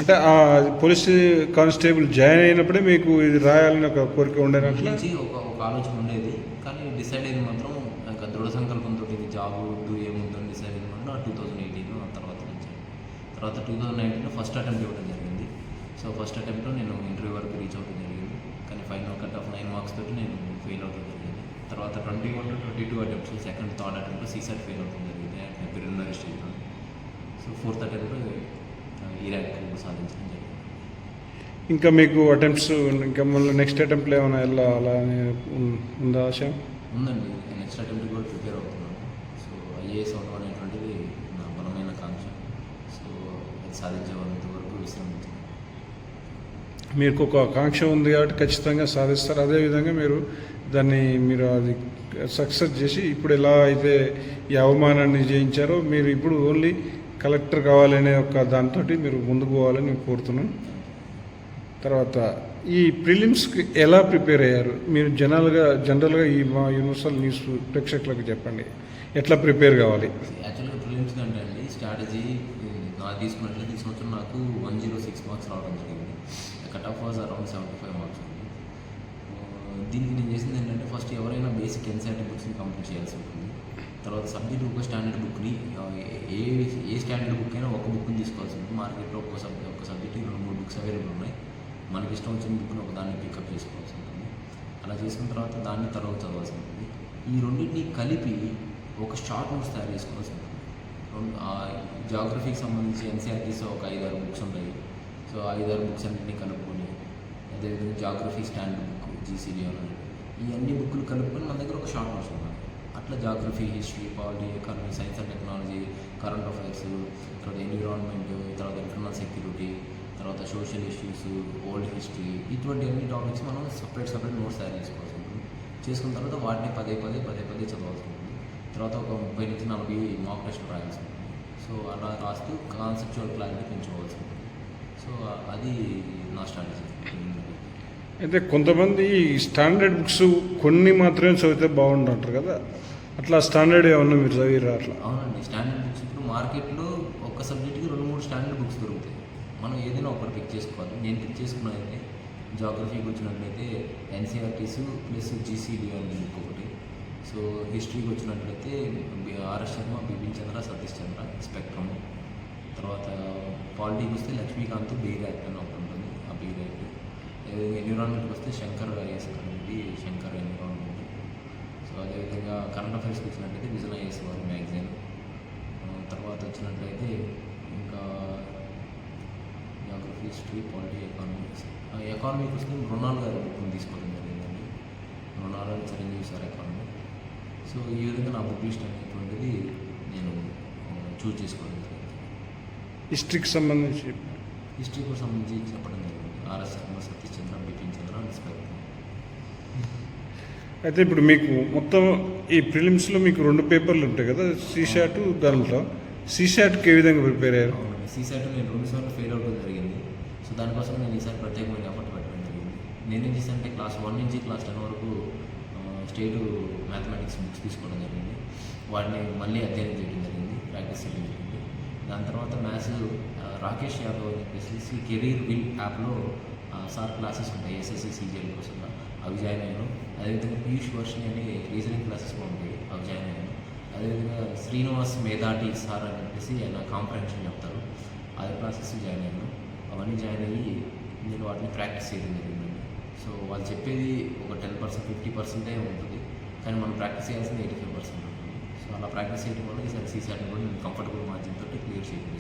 అంటే police constable join అయినప్పుడే మీకు ఇది రాయాలని ఒక కోరిక ఉండేనట్లు ఒక ఆలోచన ఉండేది. కానీ డిసైడ్ అయింది మాత్రం ఇంకా దృఢ సంకల్పంతో ఇది జాబ్ వద్దు ఏముందని డిసైడ్ అయిన 2018 తర్వాత నుంచి. తర్వాత 2019 ఫస్ట్ అటెంప్ట్ ఇవ్వడం జరిగింది. సో ఫస్ట్ అటెంప్ట్లో నేను ఇంటర్వ్యూ వరకు రీచ్ అవ్వడం జరిగింది. కానీ ఫైనల్ కట్ ఆఫ్ 9 మార్క్స్ తోటి నేను ఫెయిల్ అవ్వడం జరిగింది. తర్వాత 21 to 22 అటెంప్ట్స్ సెకండ్ థర్డ్ అటెంప్ట్లో సీసెట్ ఫెయిల్ అవ్వడం జరిగింది ప్రిలిమినరీ స్టేజ్లో. సో ఫోర్త్ అటెంప్ట్లో ఈ ర్యాంక్ సాధించడం జరిగింది. ఇంకా మీకు అటెంప్ట్స్ ఇంకా మళ్ళీ నెక్స్ట్ అటెంప్ట్లో ఏమైనా అలా ఉందా ఆశ? ఉందండి. నెక్స్ట్ అటెంప్ట్ కూడా ప్రిపేర్ అవుతున్నాను. సో ఐఏఎస్ అవ్వడం అనేటువంటిది నా బలమైన కాంక్ష. సో అది సాధించేంత వరకు విశ్రమించాను. మీకు ఒక ఆకాంక్ష ఉంది కాబట్టి ఖచ్చితంగా సాధిస్తారు. అదేవిధంగా మీరు అది సక్సెస్ చేసి ఇప్పుడు ఎలా అయితే ఈ అవమానాన్ని జయించారో మీరు ఇప్పుడు ఓన్లీ కలెక్టర్ కావాలనే ఒక దాంతో మీరు ముందుకు పోవాలని నేను కోరుతున్నాను. తర్వాత ఈ ప్రిలిమ్స్కి ఎలా ప్రిపేర్ అయ్యారు మీరు? జనరల్గా ఈ మా యూనివర్సల్ న్యూస్ ప్రేక్షకులకు చెప్పండి, ఎట్లా ప్రిపేర్ కావాలి? యాక్చువల్గా ప్రిలిమ్స్ అంటే అండి స్ట్రాటజీ నాకు తీసుకున్నట్లయితే ఈ సంవత్సరం నాకు 106 మార్క్స్ రావడం జరిగింది. Cut off was around 75 marks ఉంది. దీనికి నేను చేసింది ఏంటంటే ఫస్ట్ ఎవరైనా బేసిక్ ఎన్సీఆర్టీ బుక్స్ని కంప్లీట్ చేయాల్సి ఉంటుంది. తర్వాత సబ్జెక్ట్ ఒక స్టాండర్డ్ బుక్ని ఏ స్టాండర్డ్ బుక్ అయినా ఒక బుక్ని తీసుకోవాల్సి ఉంటుంది. మార్కెట్లో ఒక సబ్జెక్ట్ 2-3 బుక్స్ అవైలబుల్ ఉన్నాయి. మనకి ఇష్టం వచ్చిన బుక్ని ఒక దాన్ని పికప్ చేసుకోవాల్సి ఉంటుంది. అలా చేసుకున్న తర్వాత దాన్ని తర్వాత చదవాల్సి ఉంటుంది. ఈ రెండింటిని కలిపి ఒక షార్ట్ నోట్స్ తయారు చేసుకోవాల్సి ఉంటుంది. జాగ్రఫీకి సంబంధించి ఎన్సీఆర్టీస్ ఒక 5-6 బుక్స్ ఉంటాయి. సో 5-6 బుక్స్ అన్నింటినీ కలుపుకొని అదేవిధంగా జాగ్రఫీ స్టాండర్డ్ బుక్ జీసీడీ అని ఈ అన్ని బుక్లు కలుపుకొని మన దగ్గర ఒక షార్ట్ నోట్స్ ఉన్నాయి. అట్లా geography, history, polity, economy, science and technology, current affairs, తర్వాత ఎన్విరాన్మెంట్, తర్వాత ఇంటర్నల్ సెక్యూరిటీ, తర్వాత సోషల్ ఇష్యూస్, ఓల్డ్ హిస్టరీ, ఇటువంటి అన్ని టాపిక్స్ మనం సపరేట్ నోట్స్ తయారు చేసుకోవాల్సి ఉంటుంది. చేసుకున్న తర్వాత వాటిని పదే చదవాల్సి ఉంటుంది. తర్వాత ఒక 30-40 మాక్ టెస్ట్లు రాయాల్సి ఉంటుంది. సో అలా రాస్తూ కాన్సెప్చువల్ క్లారిటీ పెంచుకోవాల్సి ఉంటుంది. సో అది నా స్ట్రాటజీ. అయితే కొంతమంది స్టాండర్డ్ బుక్స్ కొన్ని మాత్రమే చదివితే బాగుంటుంటారు కదా, అట్లా స్టాండర్డ్ ఏమన్నా మీరు చదివిరా? అట్లా అవునండి. స్టాండర్డ్ బుక్స్ ఇప్పుడు మార్కెట్లో ఒక సబ్జెక్ట్కి 2-3 స్టాండర్డ్ బుక్స్ దొరుకుతాయి. మనం ఏదైనా ఒకటి పిక్ చేసుకోవాలి. నేను పిక్ చేసుకున్నది జాగ్రఫీకి వచ్చినట్లయితే ఎన్సీఆర్టీస్ ప్లస్ జీసీడీ అని బుక్ ఒకటి. సో హిస్టరీకి వచ్చినట్లయితే ఆర్ఎస్ శర్మ, బిపిన్ చంద్ర, సతీష్ చంద్ర, స్పెక్ట్రమ్. తర్వాత పాలిటీకి వస్తే లక్ష్మీకాంత్, బీర్ యాక్ట్ అని ఒకటి ఉంటుంది, ఆ బీర్ యాక్ట్. ఎన్విరాన్మెంట్కి వస్తే శంకర్ ఐఎస్ అనేది శంకర్ ఎన్విరాన్మెంట్. సో అదేవిధంగా కరెంట్ అఫైర్స్కి వచ్చినట్లయితే విజన్ ఐఎస్ వారి మ్యాగజైన్. తర్వాత వచ్చినట్లయితే ఇంకా జాగ్రఫీ, హిస్టరీ, పాలిటీ, ఎకానమీకి వస్తే మృణాల్ గారి బుక్ని తీసుకోవడం జరిగిందండి. Mrinal Chiranjeevi sir economy. So ఈ విధంగా నా బుక్ లిస్ట్ అనేటువంటిది నేను చూజ్ చేసుకోవడం జరిగింది. హిస్టరీకి సంబంధించి చెప్పడం జరిగింది. ఆర్ఎస్ శర్మ, సతీష్ చంద్ర, బిపిన్ చంద్ర, స్పెక్ట్రమ్. అయితే ఇప్పుడు మీకు మొత్తం ఈ ప్రిలిమ్స్లో మీకు 2 పేపర్లు ఉంటాయి కదా, సీశాట్ దాంట్లో. సీశాట్కి ఏ విధంగా ప్రిపేర్ అయ్యారు? సీశాట్ నేను 2 సార్లు ఫెయిల్ అవ్వడం జరిగింది. సో దానికోసం నేను ఈసారి ప్రత్యేకమైన ఎఫర్ట్ పెట్టడం జరిగింది. నేనేం చేశానంటే క్లాస్ 1 నుంచి క్లాస్ 10 వరకు స్టేట్ మ్యాథమెటిక్స్ బుక్స్ తీసుకోవడం జరిగింది. వాటిని మళ్ళీ అధ్యయనం చేయడం జరిగింది, ప్రాక్టీస్ చేయడం జరిగింది. దాని తర్వాత మ్యాథ్స్ రాకేష్ యాదవ్ అని చెప్పేసి కెరీర్ విల్ యాప్లో సార్ క్లాసెస్ ఉంటాయి ఎస్ఎస్సి సీజీఎల్ కోసం, అవి జాయిన్ అయ్యాను. అదేవిధంగా పీయూష్ వర్షిని అని రీజనింగ్ క్లాసెస్ ఉంటాయి, అవి జాయిన్ అయ్యాను. అదేవిధంగా శ్రీనివాస్ మేధాటి సార్ అని చెప్పేసి ఆయన కాంప్రహెన్షన్ చెప్తారు, అది క్లాసెస్ జాయిన్ అయ్యాను. అవన్నీ జాయిన్ అయ్యి నేను వాటిని ప్రాక్టీస్ చేయడం జరిగిందండి. సో వాళ్ళు చెప్పేది ఒక 10%, 50% ఉంటుంది, కానీ మనం ప్రాక్టీస్ చేయాల్సింది 85% ఉంటుంది. సో అలా ప్రాక్టీస్ చేయడం వల్ల ఈసారి సీసాట్ని కూడా నేను కంఫర్టబుల్ మార్జిన్ తోటి క్లియర్ చేయడం.